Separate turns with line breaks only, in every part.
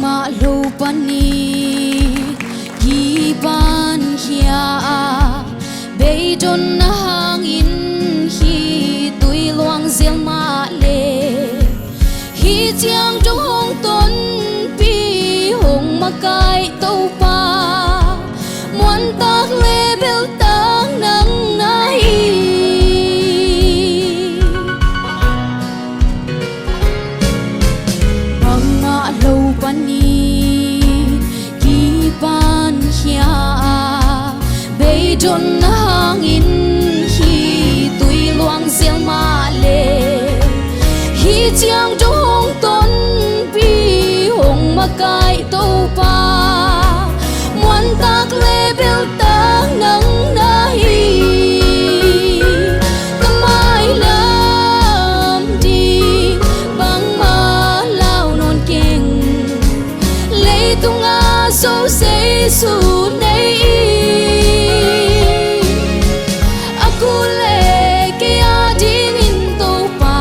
ma lo pani hi ban hia be don na hang in hi tui luang zel ma le hi chiang trong hong ton pi hong ma kai to pa muan tak le bel tang nang nai lo pani ki ban hia be don hang in hi tui luang zel ma le hi chiang trong hong ton pi hong ma kai to pa muan tak le bel tang nang nai kamai lam di bang ma lao non keng tung a so say su nei aku le ke a ding in to pa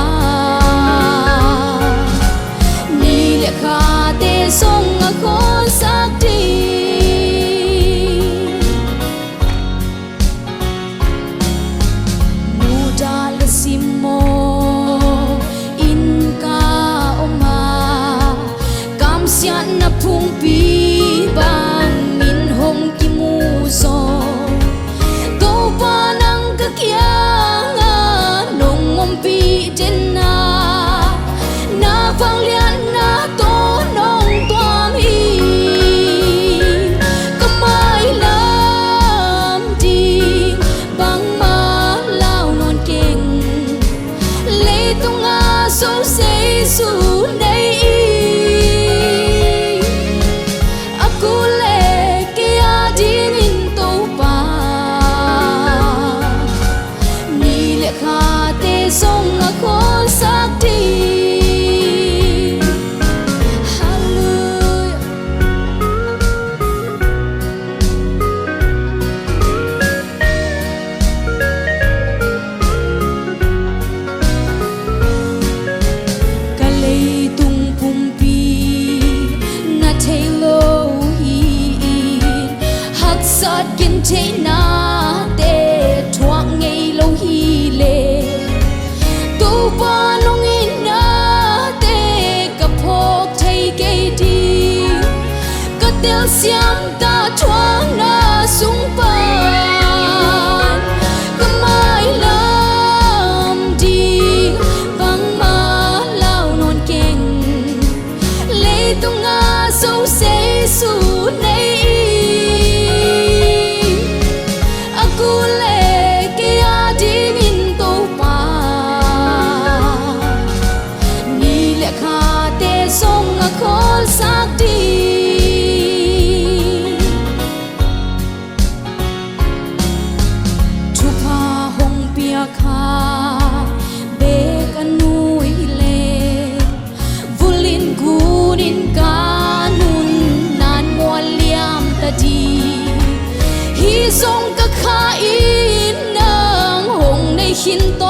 ni le kha te song a khon sak ti mu da le simo in ka oma kam sian na phung pi bang min hong ki mu so to pa nang ka kya nga nong mom pi den na phang lian na to nong tua mi kamai lam di bang ma lao non keng le tung a so say su nei song a khol sak ti hallelujah kalei tung pum pi na thailo hi hak sat kin the na te thuang ngei lo hi le pa long in na te ka phok thei ke di ka tel siam ta thuang na sung pa kamai lam di bang ma lao non keng le tung a so say su nei aku le ke a ding in to pa song a khol sak ti thu pa hong pia kha be kan nui le vulin gunin kanun nan mo liam ta di hi song ka kha in nang hong nei hin to